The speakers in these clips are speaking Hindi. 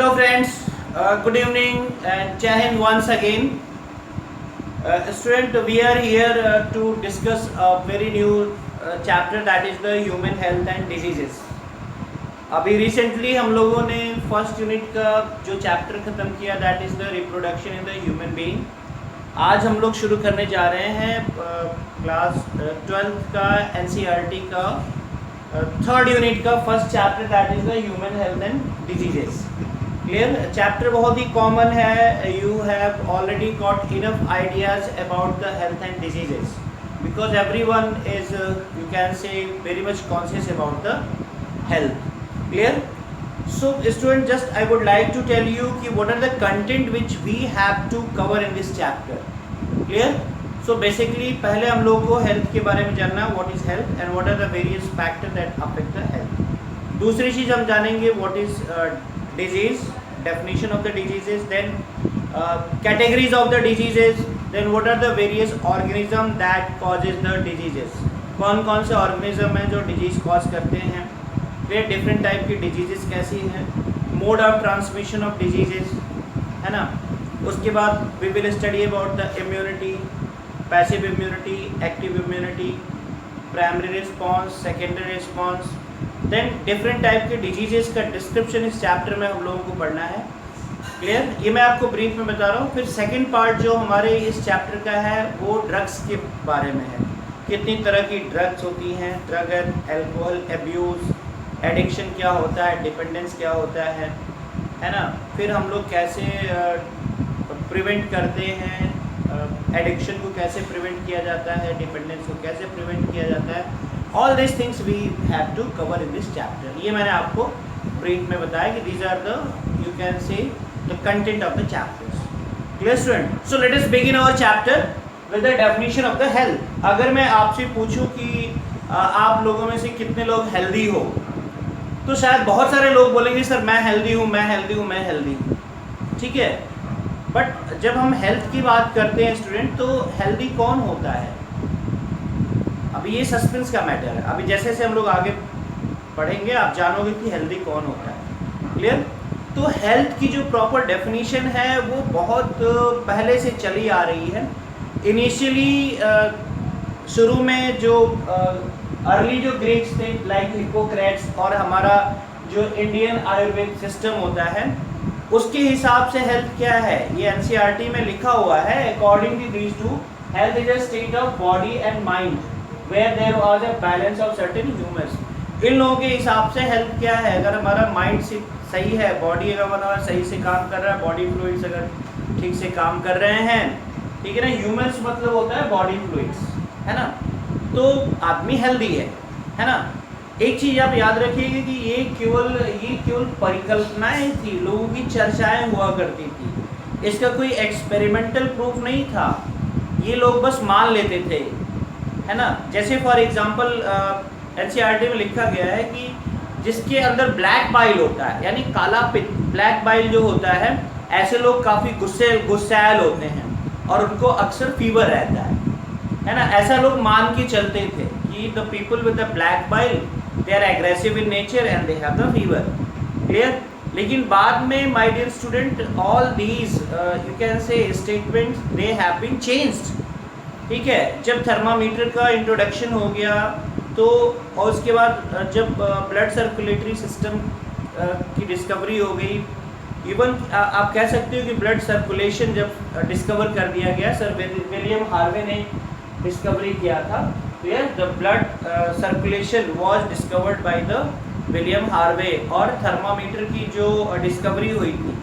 Hello friends, good evening and Jai Hind once again. Student, we are here to discuss a very new chapter, that is the human health and diseases. अभी रिसेंटली हम लोगों ने फर्स्ट यूनिट का जो चैप्टर ख़त्म किया, that is the reproduction in the human being. आज हम लोग शुरू करने जा रहे हैं क्लास 12th का NCERT का थर्ड यूनिट का first chapter, that is the human health and diseases. Clear? Chapter बहुत ही कॉमन है. You have already got enough ideas about the health and diseases because everyone is you can से very much conscious about the health. Clear? So student, just I would like to tell you कि what are the content which we have to cover in this chapter. Clear? So basically पहले हम लोग को health के बारे में जानना है, what is health and what are the various factors that affect the health. दूसरी चीज़ हम जानेंगे what is disease, definition of the diseases, then categories of the diseases, then what are the various organisms that causes the diseases. कौन कौन से organism हैं जो disease cause करते हैं. डिफरेंट टाइप की डिजीजेस कैसी हैं, mode of transmission of diseases, है ना. उसके बाद we will study about the immunity, passive immunity, active immunity, primary response, secondary response, then different type के डिजीजेस का डिस्क्रिप्शन इस चैप्टर में हम लोगों को पढ़ना है. क्लियर? ये मैं आपको ब्रीफ में बता रहा हूँ. फिर सेकेंड पार्ट जो हमारे इस चैप्टर का है वो ड्रग्स के बारे में है. कितनी तरह की ड्रग्स होती हैं, drug and alcohol abuse, addiction क्या होता है, डिपेंडेंस क्या होता है ना. फिर हम लोग कैसे प्रिवेंट करते हैं, एडिक्शन को कैसे प्रिवेंट किया जाता है, डिपेंडेंस को कैसे प्रिवेंट किया जाता है. All this things we have to cover in this chapter. ये मैंने आपको ब्रीफ में बताया कि these are the you can say the content of the chapters. Clear student? So let us begin our chapter with the definition of the health. अगर मैं आपसे पूछूं कि आप लोगों में से कितने लोग हेल्दी हो, तो शायद बहुत सारे लोग बोलेंगे सर मैं हेल्दी हूँ, मैं हेल्दी हूँ, मैं हेल्दी हूँ. ठीक है, बट जब हम हेल्थ की बात करते हैं स्टूडेंट, तो हेल्दी कौन होता है, अभी ये सस्पेंस का मैटर है. अभी जैसे जैसे हम लोग आगे पढ़ेंगे आप जानोगे कि हेल्दी कौन होता है. क्लियर? तो हेल्थ की जो प्रॉपर डेफिनेशन है वो बहुत पहले से चली आ रही है. इनिशियली शुरू में जो अर्ली जो ग्रीक्स थे लाइक हिप्पोक्रेट्स और हमारा जो इंडियन आयुर्वेद सिस्टम होता है उसके हिसाब से हेल्थ क्या है, ये NCERT में लिखा हुआ है. According to these two, health is a state of body and mind where there was a balance of certain humours. इन लोगों के हिसाब से हेल्थ क्या है, अगर हमारा माइंड सही है, बॉडी अगर हमारा सही से काम कर रहा है, बॉडी फ्लूइड्स अगर ठीक से काम कर रहे हैं, ठीक है ना. ह्यूमर्स मतलब होता है बॉडी फ्लूइड्स, है ना. तो आदमी हेल्दी है ना. एक चीज़ आप याद रखिएगा कि ये केवल परिकल्पनाएं थी, लोगों की चर्चाएं हुआ करती थी. इसका कोई एक्सपेरिमेंटल प्रूफ नहीं था, ये लोग बस मान लेते थे, है ना. जैसे फॉर एग्जांपल NCERT में लिखा गया है कि जिसके अंदर ब्लैक बाइल होता है, यानी काला पित्त, ब्लैक बाइल जो होता है, ऐसे लोग काफ़ी गुस्सैल होते हैं और उनको अक्सर फीवर रहता है ना. ऐसा लोग मान के चलते थे कि the people with the black bile they are aggressive in nature and they have the fever. Clear? लेकिन बाद में my dear student, all these you can say statements they have been changed. ठीक है, जब थर्मामीटर का इंट्रोडक्शन हो गया तो, और उसके बाद जब ब्लड सर्कुलेटरी सिस्टम की डिस्कवरी हो गई, इवन आप कह सकते हो कि ब्लड सर्कुलेशन जब डिस्कवर कर दिया गया, सर विलियम हार्वे ने डिस्कवरी किया था. Clear? The blood circulation was discovered by the William Harvey, और थर्मामीटर की जो डिस्कवरी हुई थी.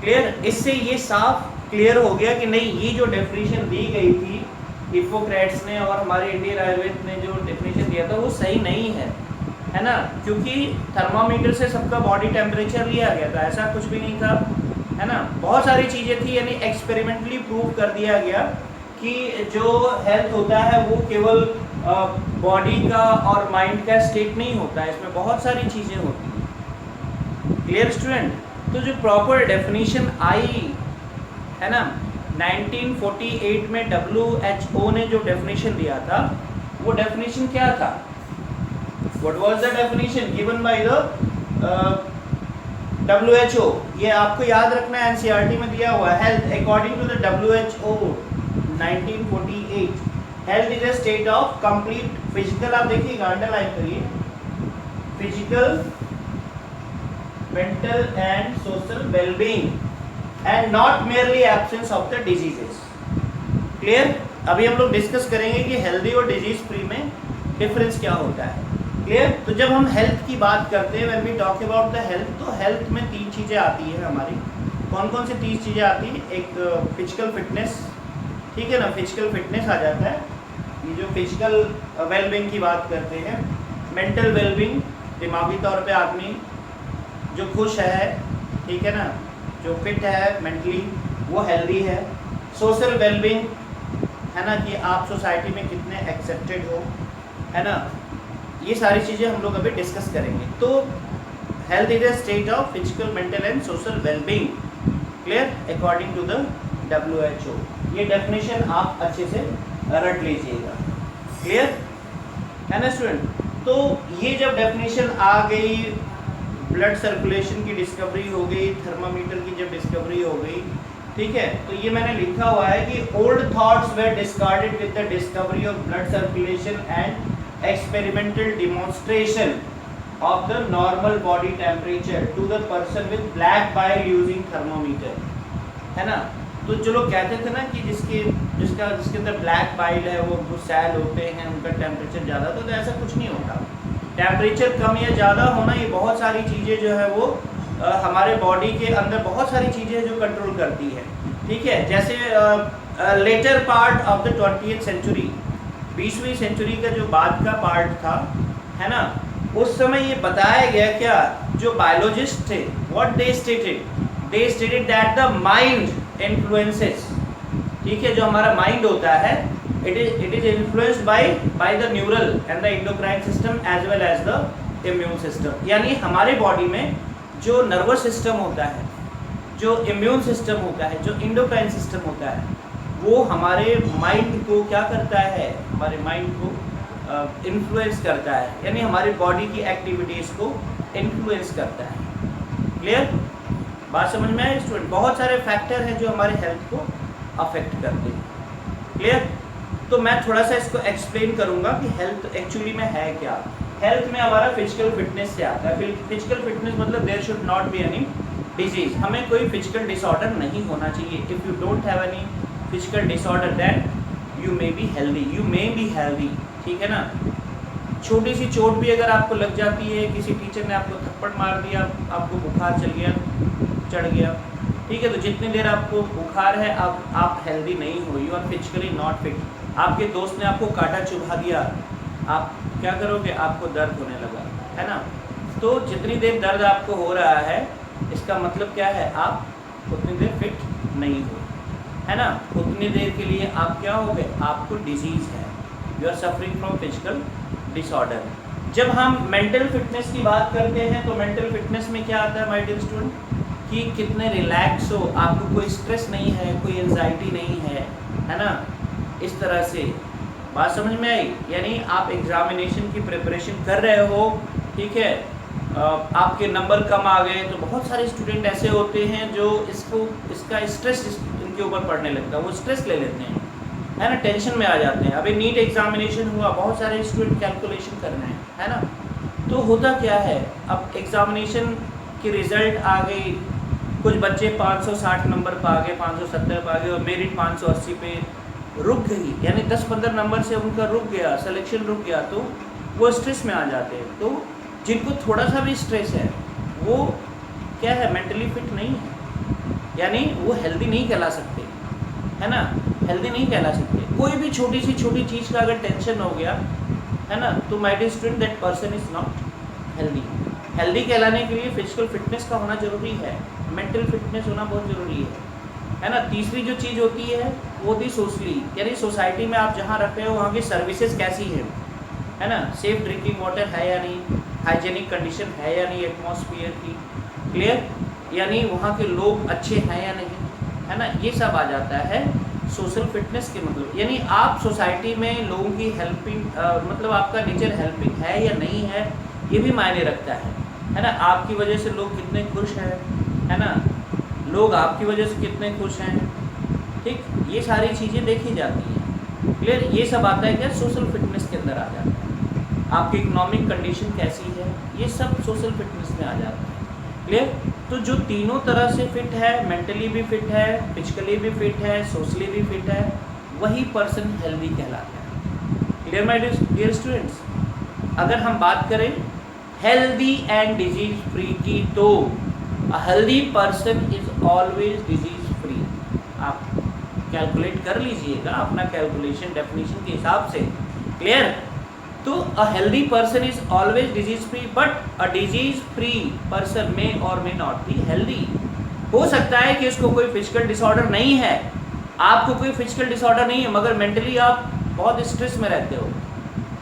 क्लियर? इससे ये साफ क्लियर हो गया कि नहीं, ये जो डेफिनेशन दी गई थी हिप्पोक्रेट्स ने और हमारे इंडियन आयुर्वेद ने जो डेफिनेशन दिया था वो सही नहीं है ना. क्योंकि थर्मामीटर से सबका बॉडी टेम्परेचर लिया गया था, ऐसा कुछ भी नहीं था, है ना. बहुत सारी चीज़ें थी, यानी एक्सपेरिमेंटली प्रूव कर दिया गया कि जो हेल्थ होता है वो केवल बॉडी का और माइंड का स्टेट नहीं होता है, इसमें बहुत सारी चीज़ें होती हैं. Clear student? तो जो प्रॉपर डेफिनेशन आई है ना 1948 में WHO ने जो डेफिनेशन दिया था, वो डेफिनेशन क्या था? What was the definition given by the WHO, ये आपको याद रखना है, एनसीईआरटी में दिया हुआ है। Health according to the WHO 1948, health is a state of complete physical, आप देखिएगा अंडरलाइन करिए, physical, mental and social wellbeing and not merely absence of the diseases. Clear? अभी हम लोग डिस्कस करेंगे कि हेल्दी और डिजीज फ्री में डिफरेंस क्या होता है। क्लियर? तो जब हम हेल्थ की बात करते हैं, when we talk about the health, तो हेल्थ में 3 चीज़ें आती हैं हमारी। कौन कौन सी 3 चीज़ें आती हैं? एक फिजिकल फिटनेस, ठीक है ना, फिजिकल फिटनेस आ जाता है, ये जो फिजिकल वेलबींग की बात करते हैं। मेंटल वेलबींग, दिमागी तौर पे आदमी जो खुश है, ठीक है ना, जो फिट है मेंटली, वो हेल्दी है। सोशल वेलबींग है ना, कि आप सोसाइटी में कितने एक्सेप्टेड हो, है ना, ये सारी चीज़ें हम लोग अभी डिस्कस करेंगे। तो health is a state of physical, mental and social wellbeing, clear, according to the WHO। ये डेफिनेशन आप अच्छे से रट लीजिएगा। क्लियर है ना स्टूडेंट? तो ये जब डेफिनेशन आ गई, ब्लड सर्कुलेशन की डिस्कवरी हो गई, थर्मामीटर की जब डिस्कवरी हो गई, ठीक है, तो ये मैंने लिखा हुआ है कि old thoughts were discarded with the discovery of blood circulation and experimental demonstration of the normal body temperature to the person with black bile using thermometer, है ना। तो जो लोग कहते थे ना कि जिसके अंदर ब्लैक बाइल है, वो सैल होते हैं, उनका टेम्परेचर ज़्यादा, तो ऐसा कुछ नहीं होता। टेम्परेचर कम या ज़्यादा होना, ये बहुत सारी चीज़ें जो है वो हमारे बॉडी के अंदर बहुत सारी चीज़ें जो कंट्रोल करती है, ठीक है। जैसे latter part of the 20th century, 20वीं सेंचुरी का जो बाद का पार्ट था, है ना, उस समय ये बताया गया, क्या जो बायोलॉजिस्ट थे, what they stated that the mind influences, ठीक है, जो हमारा माइंड होता है, it is influenced by the neural and the endocrine system as well as the immune system. यानी हमारे बॉडी में जो नर्वस सिस्टम होता है, जो इम्यून सिस्टम होता है, जो एंडोक्राइन सिस्टम होता है, वो हमारे माइंड को क्या करता है, हमारे माइंड को इन्फ्लुएंस करता है, यानी हमारी बॉडी की एक्टिविटीज़ को इन्फ्लुएंस करता है। क्लियर? बात समझ में आए स्टूडेंट? बहुत सारे फैक्टर हैं जो हमारे हेल्थ को अफेक्ट करते हैं। क्लियर? तो मैं थोड़ा सा इसको एक्सप्लेन करूंगा कि हेल्थ एक्चुअली में है क्या। हेल्थ में हमारा फिजिकल फिटनेस से आता है। फिजिकल फिटनेस मतलब there should not be any disease, हमें कोई फिजिकल डिसऑर्डर नहीं होना चाहिए। If you don't have any physical disorder then you may be healthy, ठीक है ना। छोटी सी चोट भी अगर आपको लग जाती है, किसी टीचर ने आपको थप्पड़ मार दिया, आपको बुखार चढ़ गया, ठीक है, तो जितनी देर आपको बुखार है आप हेल्दी नहीं हो, you are physically not fit. आपके दोस्त ने आपको कांटा चुभा दिया, आप क्या करोगे, आपको दर्द होने लगा, है ना। तो जितनी देर दर्द आपको हो रहा है, इसका मतलब क्या है, आप उतनी देर फिट नहीं हो, है ना। उतनी देर के लिए आप क्या हो गए, आपको डिजीज़ है, you are suffering from physical disorder. जब हम मेंटल फिटनेस की बात करते हैं, तो मेंटल फिटनेस में क्या आता है माय डियर स्टूडेंट, कि कितने रिलैक्स हो, आपको कोई स्ट्रेस नहीं है, कोई एंजाइटी नहीं है ना, इस तरह से। बात समझ में आई? यानी आप एग्जामिनेशन की प्रिपरेशन कर रहे हो, ठीक है, आपके नंबर कम आ गए, तो बहुत सारे स्टूडेंट ऐसे होते हैं जो इसका स्ट्रेस इनके ऊपर पड़ने लगता है, वो स्ट्रेस ले लेते हैं, है ना, टेंशन में आ जाते हैं। अभी नीट एग्जामिनेशन हुआ, बहुत सारे स्टूडेंट कैलकुलेशन कर रहे हैं, है ना। तो होता क्या है, अब एग्जामिनेशन की रिज़ल्ट आ गई, कुछ बच्चे 560 नंबर पा गए, 570 पा गए, और मेरिट 580 पे रुक गई, यानी 10-15 नंबर से उनका रुक गया, सिलेक्शन रुक गया, तो वो स्ट्रेस में आ जाते हैं। तो जिनको थोड़ा सा भी स्ट्रेस है, वो क्या है, मेंटली फिट नहीं है, यानी वो हेल्दी नहीं कहला सकते, है ना, हेल्दी नहीं कहला सकते। कोई भी छोटी चीज़ का अगर टेंशन हो गया, है ना, तो my dear student that person is not healthy. Healthy कहलाने के लिए फिजिकल फिटनेस का होना जरूरी है, मेंटल फिटनेस होना बहुत ज़रूरी है ना। तीसरी जो चीज़ होती है वो होती सोशली, यानी सोसाइटी में आप जहाँ रह रहे हो वहाँ की सर्विसेज कैसी है ना, सेफ ड्रिंकिंग वाटर है या नहीं, हाइजेनिक कंडीशन है या नहीं एटमॉस्फेयर की, क्लियर, यानी वहाँ के लोग अच्छे हैं या नहीं, है ना, ये सब आ जाता है सोशल फिटनेस के मतलब। यानी आप सोसाइटी में लोगों की हेल्पिंग मतलब आपका नेचर हेल्पिंग है या नहीं है, ये भी मायने रखता है। है ना, आपकी वजह से लोग कितने खुश हैं, है ना, लोग आपकी वजह से कितने खुश हैं, ठीक, ये सारी चीज़ें देखी जाती हैं। क्लियर, ये सब आता है क्या, सोशल फिटनेस के अंदर आ जाता है। आपकी इकोनॉमिक कंडीशन कैसी है, ये सब सोशल फिटनेस में आ जाता है। क्लियर, तो जो तीनों तरह से फिट है, मेंटली भी फिट है, फिजिकली भी फिट है, सोशली भी फिट है, वही पर्सन हेल्दी कहलाता है। क्लियर माय डियर स्टूडेंट्स, अगर हम बात करें हेल्दी एंड डिजीज फ्री की, तो अ healthy person is always disease free. आप कैलकुलेट कर लीजिएगा अपना कैलकुलेशन डेफिनेशन के हिसाब से। क्लियर, तो अ healthy person is always disease free, but a disease free person may और मे नॉट बी हेल्दी। हो सकता है कि उसको कोई फिजिकल डिसऑर्डर नहीं है, आपको कोई फिजिकल डिसऑर्डर नहीं है, मगर मेंटली आप बहुत स्ट्रेस में रहते हो,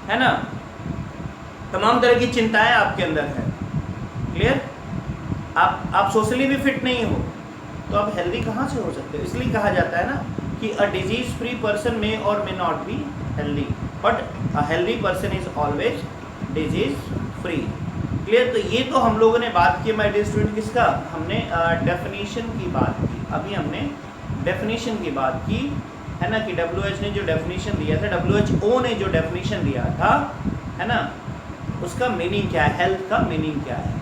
है ना, तमाम तरह की चिंताएं आपके अंदर है। क्लियर, आप सोशली भी फिट नहीं हो, तो आप हेल्दी कहाँ से हो सकते हो। इसलिए कहा जाता है ना कि a disease free person may और may not be healthy, but a healthy person is always disease free. Clear, तो ये तो हम लोगों ने बात की माय डियर स्टूडेंट, किसका, हमने डेफिनेशन की बात की। अभी हमने डेफिनेशन की बात की, है ना, कि WHO ने जो डेफिनेशन दिया था, WHO ने जो डेफिनेशन दिया था, है ना, उसका मीनिंग क्या है, हेल्थ का मीनिंग क्या है।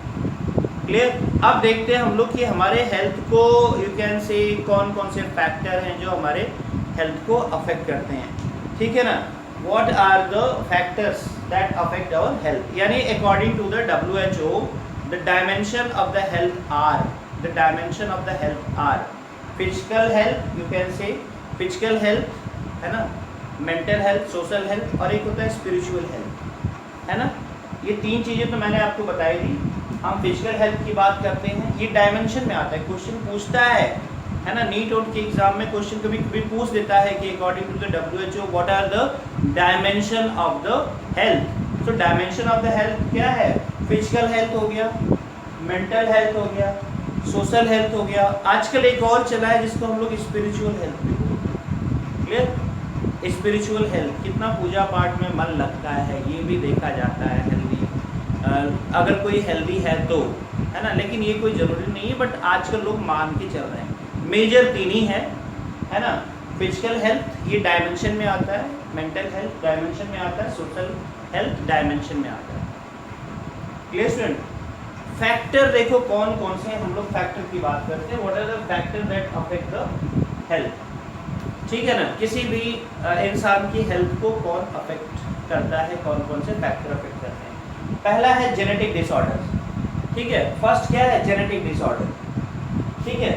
क्लियर, अब देखते हैं हम लोग कि हमारे हेल्थ को, यू कैन से, कौन कौन से फैक्टर हैं जो हमारे हेल्थ को अफेक्ट करते हैं। ठीक है ना, what are the factors that affect our health, यानी according to the WHO the dimension of the health are, the dimension of the health are physical health, you can say physical health, है ना, मेंटल हेल्थ, सोशल हेल्थ, और एक होता है स्पिरिचुअल हेल्थ, है ना। ये तीन चीज़ें तो मैंने आपको बताई थी। हम फिजिकल हेल्थ की बात करते हैं, ये डायमेंशन में आता है, क्वेश्चन पूछता है ना, नीट और के एग्जाम में क्वेश्चन कभी कभी पूछ देता है कि according to the WHO what are the dimension of the health. तो डायमेंशन ऑफ द हेल्थ क्या है, फिजिकल हेल्थ हो गया, मेंटल हेल्थ हो गया, सोशल हेल्थ हो गया, आजकल एक और चला है जिसको हम लोग स्पिरिचुअल हेल्थ भी बोलते हैं। क्लियर, स्पिरिचुअल हेल्थ, कितना पूजा पाठ में मन लगता है, ये भी देखा जाता है हेल्दी, अगर कोई हेल्दी है तो, है ना, लेकिन ये कोई ज़रूरी नहीं है, बट आजकल लोग मान के चल रहे हैं। मेजर तीन ही है ना, फिजिकल हेल्थ ये डायमेंशन में आता है, मेंटल हेल्थ डायमेंशन में आता है, सोशल हेल्थ डायमेंशन में आता है। क्लियर स्टूडेंट, फैक्टर देखो कौन कौन से, हम लोग फैक्टर की बात करते हैं, what are the factor that affect the health. ठीक है ना, किसी भी इंसान की हेल्थ को कौन अफेक्ट करता है, कौन कौन से फैक्टर अफेक्ट करते हैं। पहला है जेनेटिक डिसऑर्डर, ठीक है, फर्स्ट क्या है, जेनेटिक डिसऑर्डर। ठीक है,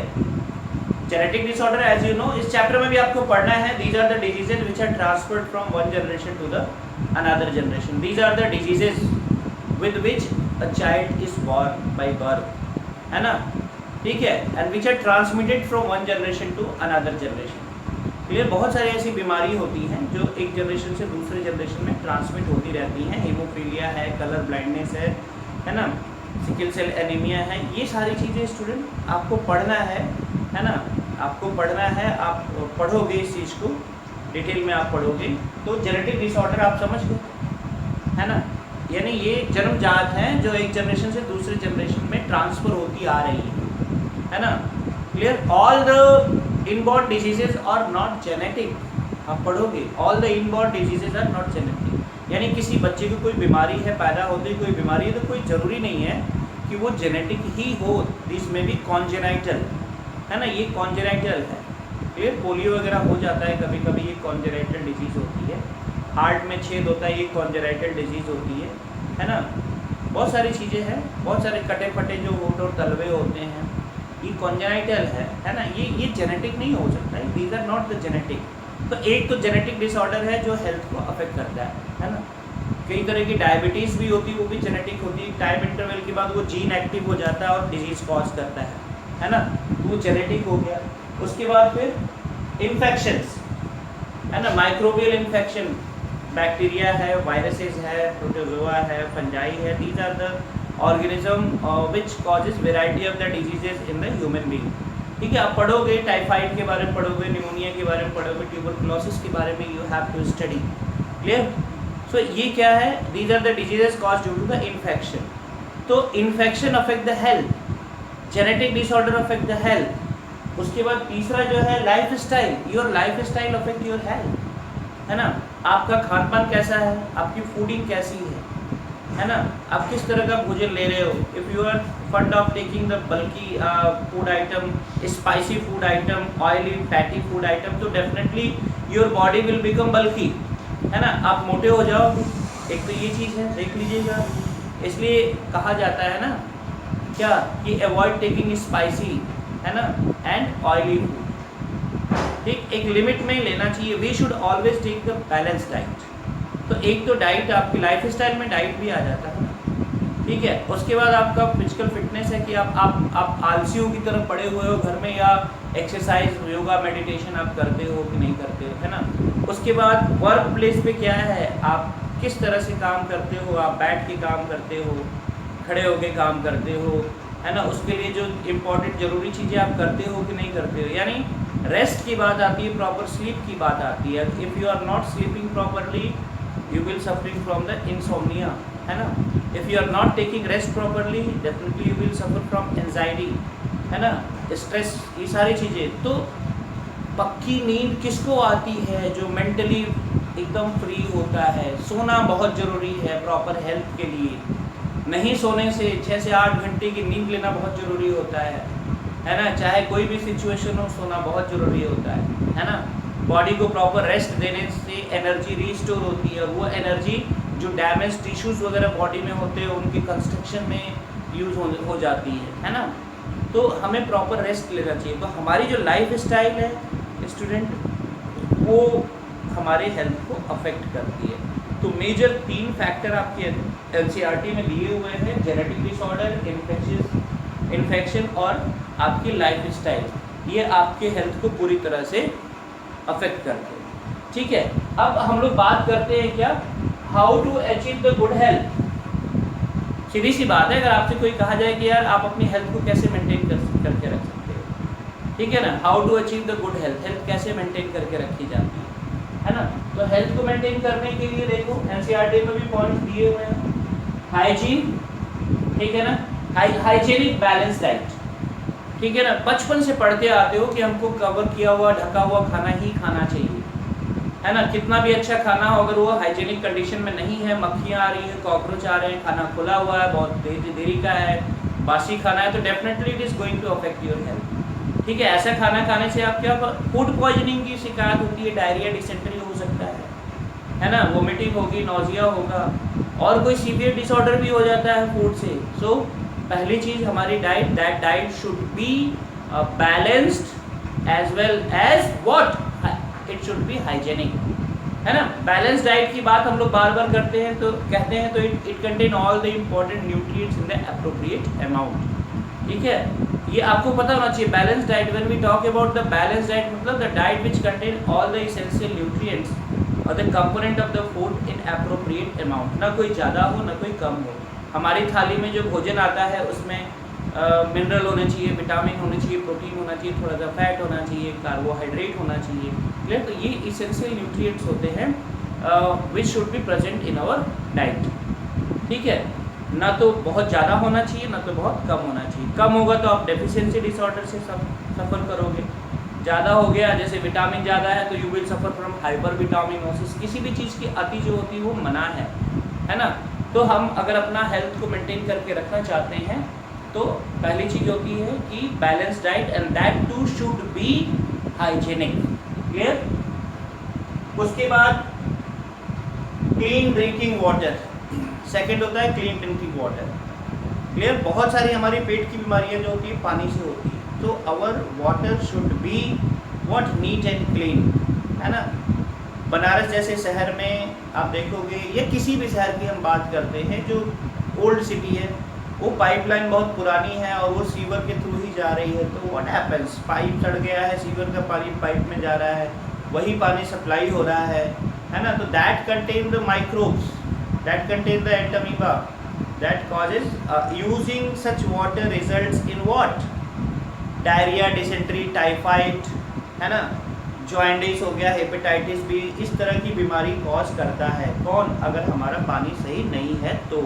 genetic disorder as you know, इस चैप्टर में भी आपको पढ़ना है, these are the diseases which are transferred from one generation to the another generation, these are the diseases with which a child is born by birth, है ना, ठीक है, and which are transmitted from one generation to another generation. Clear, बहुत सारी ऐसी बीमारी होती हैं जो एक जनरेशन से दूसरे जनरेशन में ट्रांसमिट होती रहती हैं, हीमोफीलिया है, कलर ब्लाइंडनेस है ना, सिकल सेल एनीमिया है, ये सारी चीज़ें स्टूडेंट आपको पढ़ना है ना, आपको पढ़ना है, आप पढ़ोगे इस चीज़ को डिटेल में आप पढ़ोगे तो जेनेटिक डिसऑर्डर आप समझ गए, है ना, यानी ये जन्मजात हैं जो एक जनरेशन से दूसरे जनरेशन में ट्रांसफ़र होती आ रही है ना। Clear, all the inborn diseases are not genetic, आप पढ़ोगे, all the inborn diseases are not genetic, यानी किसी बच्चे को कोई बीमारी है, पैदा होते ही कोई बीमारी है, तो कोई ज़रूरी नहीं है कि वो जेनेटिक ही हो, दिस में भी कॉन्जेनाइटल, है ना, ये कॉन्जेनाइटल है। क्लियर, पोलियो वगैरह हो जाता है कभी कभी, ये कॉन्जेनाइटल डिजीज़ होती है, हार्ट में छेद होता है, ये कॉन्जेनाइटल डिजीज़ होती है ना, बहुत सारी चीज़ें हैं, बहुत सारे कटे फटे जो होंठ और तलवे होते हैं, ये कॉन्जेनाइटल है ना, ये जेनेटिक नहीं हो सकता है, these are not the genetic. तो एक तो जेनेटिक डिसऑर्डर है जो हेल्थ को अफेक्ट करता है ना, कई तरह की डायबिटीज़ भी होती है, वो भी जेनेटिक होती है, टाइम इंटरवल के बाद वो जीन एक्टिव हो जाता है और डिजीज़ कॉज करता है ना, तो वो जेनेटिक हो गया। उसके बाद फिर इन्फेक्शंस, है ना, माइक्रोबियल इन्फेक्शन, बैक्टीरिया है, वायरसेस है, प्रोटोजोआ है, फंजाई है, these are the organism which causes variety of the diseases in the human being. ठीक है, आप पढ़ोगे, टाइफाइड के बारे में पढ़ोगे, निमोनिया के बारे में पढ़ोगे, ट्यूबरकुलोसिस के बारे में you have to study. Clear, so ये क्या है, these are the diseases cause due to the infection. तो infection affect the health, genetic disorder affect the health. उसके बाद तीसरा जो है lifestyle, your lifestyle affect your health, है ना। आपका खान पान कैसा है, आपकी फूडिंग कैसी है ना, आप किस तरह का भोजन ले रहे हो। If you are fond of taking the bulky food item, spicy food item, oily fatty food item, तो definitely your body will become bulky, है ना, आप मोटे हो जाओ। एक तो ये चीज़ है, देख लीजिएगा। इसलिए कहा जाता है ना क्या कि अवॉइड टेकिंग स्पाइसी, है ना, एंड ऑयली फूड। ठीक, एक लिमिट में लेना चाहिए। We should always take the balance diet. तो एक तो डाइट, आपकी लाइफ स्टाइल में डाइट भी आ जाता है, ठीक है। उसके बाद आपका फिजिकल फिटनेस है कि आप आलसियों की तरह पड़े हुए हो घर में, या एक्सरसाइज, योगा, मेडिटेशन आप करते हो कि नहीं करते हो, है ना। उसके बाद वर्क प्लेस पे क्या है, आप किस तरह से काम करते हो, आप बैठ के काम करते हो, खड़े होके काम करते हो, है ना। उसके लिए जो इम्पोर्टेंट ज़रूरी चीज़ें आप करते हो कि नहीं करते हो, यानी रेस्ट की बात आती है, प्रॉपर स्लीप की बात आती है। If you are not sleeping properly you will suffering from the insomnia, है ना। if you are not taking rest properly definitely you will suffer from anxiety, है ना, stress, ये सारी चीज़ें। तो पक्की नींद किसको आती है, जो मेंटली एकदम फ्री होता है। सोना बहुत ज़रूरी है प्रॉपर हेल्थ के लिए। नहीं सोने से 6 से 8 घंटे की नींद लेना बहुत ज़रूरी होता है ना। चाहे कोई भी सिचुएशन हो, सोना बहुत ज़रूरी होता है ना। बॉडी को प्रॉपर रेस्ट देने से एनर्जी रीस्टोर होती है। वो एनर्जी जो डैमेज टिश्यूज़ वगैरह बॉडी में होते हैं उनके कंस्ट्रक्शन में यूज़ हो जाती है ना। तो हमें प्रॉपर रेस्ट लेना चाहिए। तो हमारी जो लाइफ स्टाइल है स्टूडेंट, वो हमारे हेल्थ को अफेक्ट करती है। तो मेजर 3 फैक्टर आपके NCERT में दिए हुए हैं, जेनेटिक डिसऑर्डर, इन्फेक्शन और आपकी लाइफ स्टाइल। ये आपके हेल्थ को पूरी तरह से अफेक्ट करते हैं, ठीक है। अब हम लोग बात करते हैं क्या, how to achieve the good health. सीधी सी बात है, अगर आपसे कोई कहा जाए कि यार आप अपनी हेल्थ को कैसे मेंटेन करके रख सकते हो, ठीक है ना। How to achieve the good health, health कैसे मेंटेन करके रखी जाती है ना। तो हेल्थ को मेंटेन करने के लिए देखो NCERT में भी पॉइंट दिए हुए हैं। हाइजीन, ठीक है ना, हाइजीनिक बैलेंस डाइट, ठीक है ना। बचपन से पढ़ते आते हो कि हमको कवर किया हुआ, ढका हुआ खाना ही खाना चाहिए, है ना। कितना भी अच्छा खाना हो, अगर वो हाइजीनिक कंडीशन में नहीं है, मक्खियाँ आ रही है, कॉकरोच आ रहे हैं, खाना खुला हुआ है, बहुत देरी का है, बासी खाना है, तो definitely it is going to affect your health, ठीक है। ऐसा खाना खाने से आप क्या, फूड पॉइजनिंग की शिकायत होती है, डायरिया, डिसेंट्री हो सकता है ना, वोमिटिंग होगी, नोजिया होगा, और कोई सीवियर डिसऑर्डर भी हो जाता है फूड से। सो पहली चीज़ हमारी diet, that diet should be balanced as well as what, it should be hygienic, है ना। बैलेंस डाइट की बात हम लोग बार बार करते हैं, तो कहते हैं तो it contain all the important nutrients in the appropriate amount, ठीक है। ये आपको पता होना चाहिए। Balance diet, when we talk about the balance diet, मतलब the diet which contain all the essential nutrients और the component of the food in appropriate amount, ना कोई ज़्यादा हो ना कोई कम हो। हमारी थाली में जो भोजन आता है उसमें मिनरल होने चाहिए, विटामिन होने चाहिए, प्रोटीन होना चाहिए, थोड़ा सा फैट होना चाहिए, कार्बोहाइड्रेट होना चाहिए, क्लियर। तो ये इसेंशियल न्यूट्रिएंट्स होते हैं which should be present in our diet, ठीक है। ना तो बहुत ज़्यादा होना चाहिए, ना तो बहुत कम होना चाहिए। कम होगा तो आप डेफिशिएंसी डिसऑर्डर से सफ़र करोगे। ज़्यादा हो गया, जैसे विटामिन ज़्यादा है तो you will suffer from hyper vitaminosis. किसी भी चीज़ की अति जो होती है वो मना है ना। तो हम अगर अपना हेल्थ को मेंटेन करके रखना चाहते हैं तो पहली चीज़ होती है कि balance diet, and that too should be hygienic, clear. उसके बाद क्लीन ड्रिंकिंग वाटर, सेकंड होता है क्लीन ड्रिंकिंग वाटर, क्लियर। बहुत सारी हमारी पेट की बीमारियां जो होती है पानी से होती है, तो our water should be what, neat and clean, है ना। बनारस जैसे शहर में आप देखोगे, या किसी भी शहर की हम बात करते हैं जो ओल्ड सिटी है, वो पाइपलाइन बहुत पुरानी है और वो सीवर के थ्रू ही जा रही है। तो व्हाट हैपेंस, पाइप सड़ गया है, सीवर का पानी पाइप में जा रहा है, वही पानी सप्लाई हो रहा है ना। तो that contain the microbes, that contain the Entamoeba, that causes using such water results in what, diarrhoea, dysentery, typhoid, है ना, जॉइंडिस हो गया, हेपेटाइटिस बी, इस तरह की बीमारी कॉज करता है। कौन, अगर हमारा पानी सही नहीं है तो।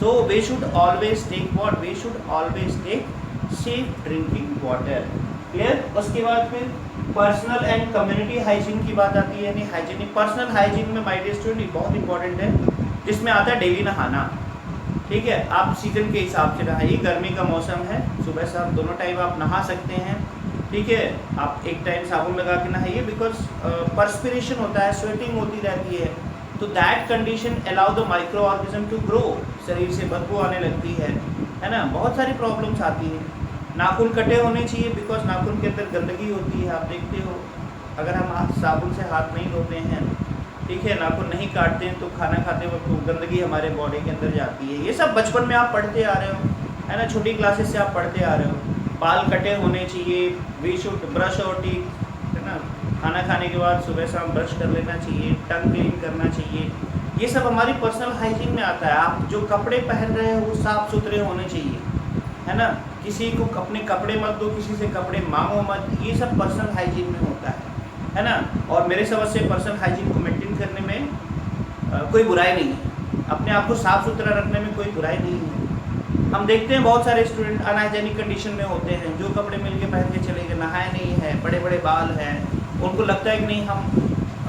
So we should always take what? We should always take safe drinking water. Clear? उसके बाद फिर पर्सनल एंड कम्युनिटी हाइजीन की बात आती है, यानी हाइजीनिक पर्सनल हाइजीन में माय डियर स्टूडेंट बहुत इंपॉर्टेंट है, जिसमें आता है डेली नहाना। ठीक है, आप सीजन के हिसाब से नहाइए, गर्मी का मौसम है, सुबह शाम दोनों टाइम आप नहा सकते हैं। ठीक है, आप एक टाइम साबुन लगा के नहाइए, बिकॉज पर्सपिरेशन होता है, स्वेटिंग होती रहती है, तो that condition allow the microorganism to grow, शरीर से बदबू आने लगती है ना, बहुत सारी प्रॉब्लम्स आती हैं। नाखून कटे होने चाहिए, बिकॉज नाखून के अंदर गंदगी होती है, आप देखते हो अगर हम साबुन से हाथ नहीं धोते हैं, ठीक है, नाखून नहीं काटते हैं, तो खाना खाते वक्त तो गंदगी हमारे बॉडी के अंदर जाती है। ये सब बचपन में आप पढ़ते आ रहे हो, है ना, छोटी क्लासेस से आप पढ़ते आ रहे हो। बाल कटे होने चाहिए, वी शुड ब्रश और टीथ, है ना, खाना खाने के बाद सुबह शाम ब्रश कर लेना चाहिए, टंग क्लीन करना चाहिए, ये सब हमारी पर्सनल हाइजीन में आता है। आप जो कपड़े पहन रहे हो वो साफ़ सुथरे होने चाहिए, है ना, किसी को अपने कपड़े मत दो, किसी से कपड़े मांगो मत, ये सब पर्सनल हाइजीन में होता है ना। और मेरे समझ से पर्सनल हाइजीन को मेंटेन करने में कोई बुराई नहीं है, अपने आप को साफ़ सुथरा रखने में कोई बुराई नहीं है। हम देखते हैं बहुत सारे स्टूडेंट अनहाइजेनिक कंडीशन में होते हैं, जो कपड़े मिल के पहन के चले गए, नहाए नहीं है, बड़े बड़े बाल हैं, उनको लगता है कि नहीं हम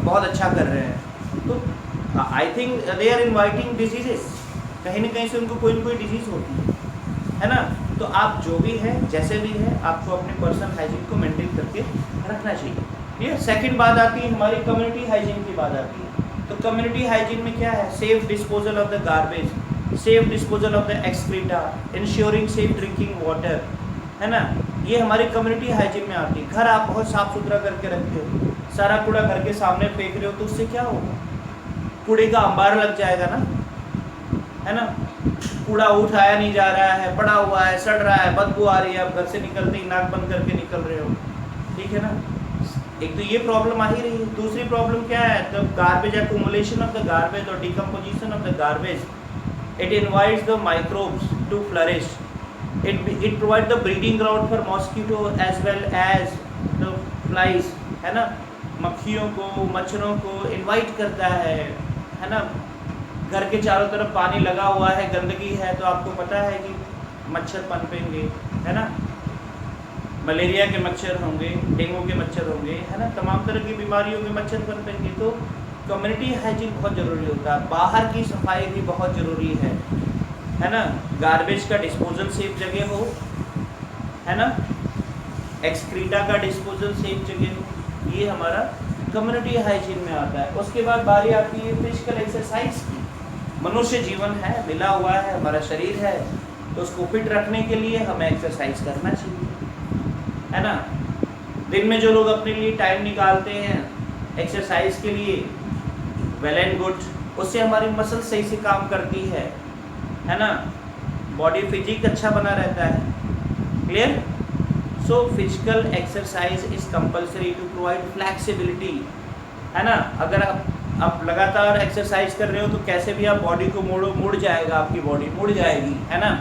बहुत अच्छा कर रहे हैं, तो I think they are inviting diseases, कहीं ना कहीं से उनको कोई ना कोई डिजीज़ होती है ना। तो आप जो भी है, जैसे भी है, आपको अपने पर्सनल हाइजीन को मेंटेन करके रखना चाहिए। ये सेकंड बात आती है हमारी कम्युनिटी हाइजीन की बात आती है। तो कम्युनिटी हाइजीन में क्या है? Safe disposal of the garbage, safe disposal of the excreta, ensuring safe drinking water, है ना, ये हमारी कम्युनिटी हाइजीन में आती है। घर आप बहुत साफ़ सुथरा करके रखते हो, सारा कूड़ा घर के सामने फेंक रहे हो, तो उससे क्या होगा? कूड़े का अंबार लग जाएगा ना, है ना, कूड़ा उठाया नहीं जा रहा है, पड़ा हुआ है, सड़ रहा है, बदबू आ रही है, आप घर से निकलते ही नाक बंद करके निकल रहे हो, ठीक है ना। एक तो ये प्रॉब्लम आ ही रही है। दूसरी प्रॉब्लम क्या है? The garbage accumulation of the garbage और decomposition of the garbage, it invites the microbes to flourish, it provide the breeding ground for mosquito as well as the flies, है ना, मक्खियों को, मच्छरों को इनवाइट करता है ना। घर के चारों तरफ पानी लगा हुआ है, गंदगी है, तो आपको पता है कि मच्छर पनपेंगे, है ना, मलेरिया के मच्छर होंगे, डेंगू के मच्छर होंगे, है ना, तमाम तरह की बीमारियों के मच्छर पनपेंगे। तो कम्युनिटी हाइजीन बहुत ज़रूरी होता है। बाहर की सफाई भी बहुत ज़रूरी है ना, गार्बेज का डिस्पोजल सेफ जगह हो, है ना, एक्सक्रीटा का डिस्पोजल सेफ जगह हो, ये हमारा कम्युनिटी हाइजीन में आता है। उसके बाद बारी आती है फिजिकल एक्सरसाइज की। मनुष्य जीवन है, मिला हुआ है, हमारा शरीर है, तो उसको फिट रखने के लिए हमें एक्सरसाइज करना चाहिए, है ना। दिन में जो लोग अपने लिए टाइम निकालते हैं एक्सरसाइज के लिए, वेल एंड गुड, उससे हमारी मसल सही से काम करती है ना, बॉडी फिजिक अच्छा बना रहता है। Clear? So physical exercise is compulsory to provide flexibility, है ना। अगर आप लगातार एक्सरसाइज कर रहे हो तो कैसे भी आप बॉडी को मुड़ जाएगा, आपकी बॉडी मुड़ जाएगी, है ना।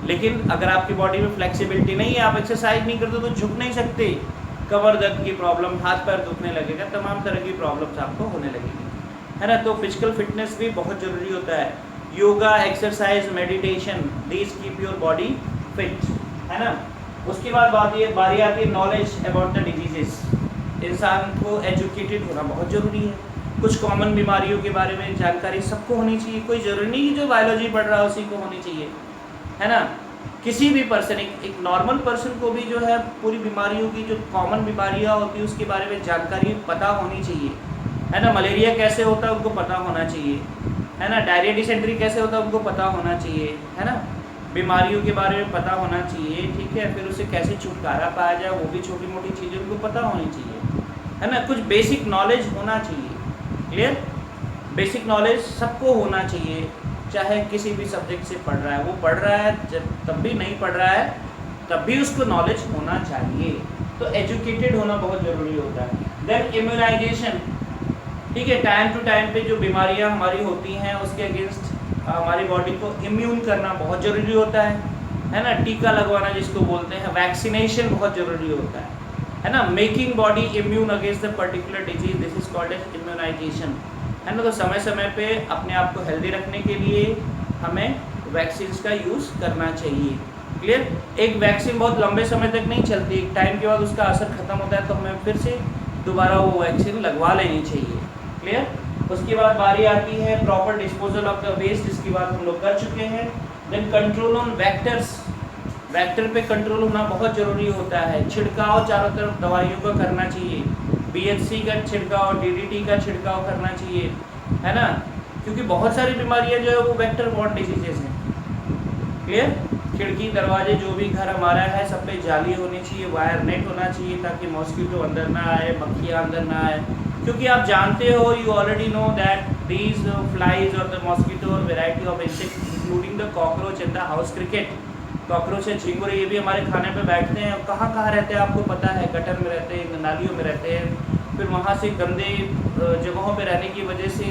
लेकिन अगर आपकी बॉडी में फ्लेक्सिबिलिटी नहीं है, आप एक्सरसाइज नहीं करते तो झुक नहीं सकते, कमर दर्द की प्रॉब्लम, हाथ पैर दुखने लगेगा, तमाम तरह की प्रॉब्लम्स आपको होने लगेगी, है ना। तो फिजिकल फिटनेस भी बहुत ज़रूरी होता है। Yoga, exercise, meditation, these keep your body fit, है ना। उसके बाद बारी आती है नॉलेज अबाउट द डिजीजेस। इंसान को एजुकेटेड होना बहुत ज़रूरी है। कुछ कॉमन बीमारियों के बारे में जानकारी सबको होनी चाहिए, कोई ज़रूरी नहीं कि जो बायोलॉजी पढ़ रहा है उसी को होनी चाहिए, है ना। किसी भी पर्सन, एक नॉर्मल पर्सन को भी जो है पूरी बीमारियों की, जो कॉमन बीमारियाँ होती है उसके बारे में जानकारी पता होनी चाहिए, है ना। मलेरिया कैसे होता है उनको पता होना चाहिए, है ना। डायरिया डिसेंट्री कैसे होता है उनको पता होना चाहिए, है ना। बीमारियों के बारे में पता होना चाहिए, ठीक है। फिर उसे कैसे छुटकारा पाया जाए, वो भी छोटी मोटी चीज़ें उनको पता होनी चाहिए, है ना। कुछ बेसिक नॉलेज होना चाहिए। क्लियर? बेसिक नॉलेज सबको होना चाहिए, चाहे किसी भी सब्जेक्ट से पढ़ रहा है, वो पढ़ रहा है तब भी, नहीं पढ़ रहा है तब भी उसको नॉलेज होना चाहिए। तो एजुकेटेड होना बहुत ज़रूरी होता है। देन इम्यूनाइजेशन, ठीक है, टाइम टू टाइम पे जो बीमारियां हमारी होती हैं उसके अगेंस्ट हमारी बॉडी को इम्यून करना बहुत ज़रूरी होता है ना। टीका लगवाना जिसको बोलते हैं, वैक्सीनेशन बहुत ज़रूरी होता है ना। Making body immune against the particular disease, this is called as immunisation, है ना। तो समय समय पे अपने आप को हेल्दी रखने के लिए हमें वैक्सीन का यूज़ करना चाहिए। क्लियर। एक वैक्सीन बहुत लंबे समय तक नहीं चलती, एक टाइम के बाद उसका असर खत्म होता है, तो हमें फिर से दोबारा वो वैक्सीन लगवा लेनी चाहिए। क्लियर। उसके बाद बारी आती है proper disposal of the waste, जिसकी बात हम लोग कर चुके हैं। Then control on vectors, vector पे कंट्रोल होना बहुत ज़रूरी होता है। छिड़काव चारों तरफ दवाइयों का करना चाहिए, BHC का छिड़काव, DDT का छिड़काव करना चाहिए, है ना, क्योंकि बहुत सारी बीमारियां जो है वो वेक्टर बॉर्न डिजीजेज हैं। क्लियर। खिड़की दरवाजे जो भी घर हमारा है सब पे जाली होनी चाहिए, वायर नेट होना चाहिए, ताकि मॉस्किटो अंदर ना आए, मक्खियाँ अंदर ना आए, क्योंकि आप जानते हो, you already know that these flies और द मॉस्किटो और variety of insect including the cockroach and the house cricket. Cockroach है, झींगुर, ये भी हमारे खाने पे बैठते हैं। कहाँ कहाँ रहते हैं आपको पता है? गटर में रहते हैं, नालियों में रहते हैं, फिर वहाँ से गंदे जगहों पे रहने की वजह से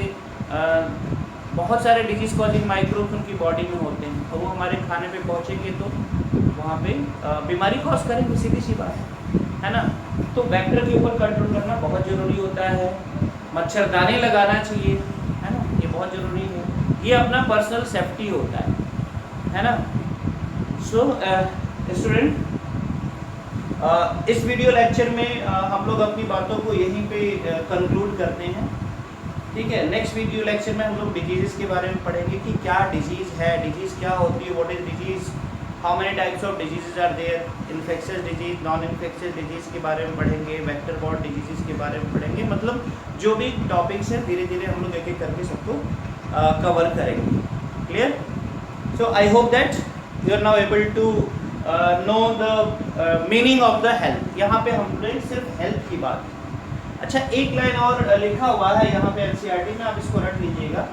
बहुत सारे डिजीज़ कॉजिंग माइक्रोब्स उनकी बॉडी में होते हैं, और वो हमारे खाने पे पहुँचेंगे तो वहाँ पे बीमारी कॉज करेंगे, सीधी सी बात है ना। तो वेक्टर के ऊपर कंट्रोल करना बहुत ज़रूरी होता है। मच्छरदानी लगाना चाहिए, है ना, ये बहुत ज़रूरी है, ये अपना पर्सनल सेफ्टी होता है ना। सो स्टूडेंट, इस वीडियो लेक्चर में हम लोग अपनी बातों को यहीं पे कंक्लूड करते हैं। ठीक है। नेक्स्ट वीडियो लेक्चर में हम लोग डिजीज़ के बारे में पढ़ेंगे कि क्या डिजीज़ है, डिजीज़ क्या होती है, what is disease, how many types of disease are there, infectious disease, non infectious disease के बारे में पढ़ेंगे, वेक्टर बॉर्न डिजीज़ के बारे में पढ़ेंगे। मतलब जो भी टॉपिक्स हैं धीरे धीरे हम लोग एक एक करके सबको कवर करेंगे। Clear. So I hope that you are now able to know the meaning of the health. यहाँ पे हमने सिर्फ हेल्थ की बात। अच्छा, एक लाइन और लिखा हुआ है यहाँ पे NCERT में, आप इसको रख लीजिएगा,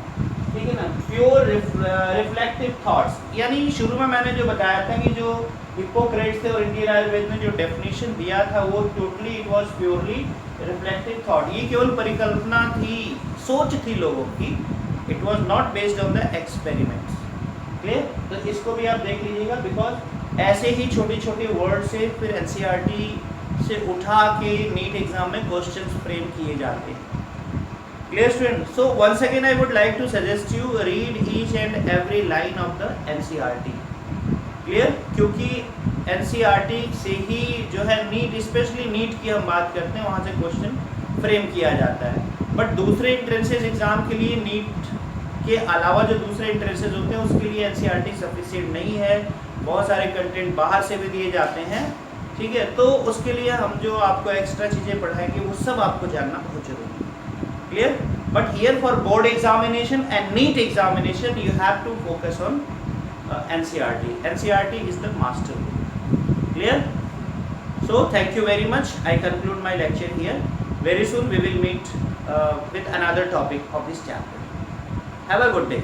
ठीक है ना। प्योर रिफ्लेक्टिव थॉट्स, यानी शुरू में मैंने जो बताया था कि जो हिप्पोक्रेट्स थे और इंडियन आयुर्वेद ने जो डेफिनेशन दिया था वो totally it was purely reflective thought. ये केवल परिकल्पना थी, सोच थी लोगों की, it was not based on the experiments. Clear. तो इसको भी आप देख लीजिएगा, बिकॉज ऐसे ही छोटे छोटे वर्ड से फिर NCERT से उठा के नीट एग्जाम में क्वेश्चंस फ्रेम किए जाते हैं। Clear student. So once again I would like to suggest you read each and every line of the NCERT। Clear. क्योंकि NCERT से ही जो है नीट, स्पेशली नीट की हम बात करते हैं, वहाँ से क्वेश्चन फ्रेम किया जाता है। बट दूसरे इंट्रेंसेस एग्जाम के लिए नीट के अलावा जो दूसरे इंट्रेंसेस होते हैं उसके लिए NCERT सफिशिएंट नहीं है, बहुत सारे कंटेंट बाहर से भी दिए जाते हैं। ठीक है। तो उसके लिए हम जो आपको एक्स्ट्रा चीज़ें पढ़ाएंगे वो सब आपको जानना बहुत जरूरी है। Clear. But here for board examination and NEET examination you have to focus on NCERT. NCERT is the master book. Clear? So thank you very much. I conclude my lecture here. Very soon we will meet with another topic of this chapter. Have a good day.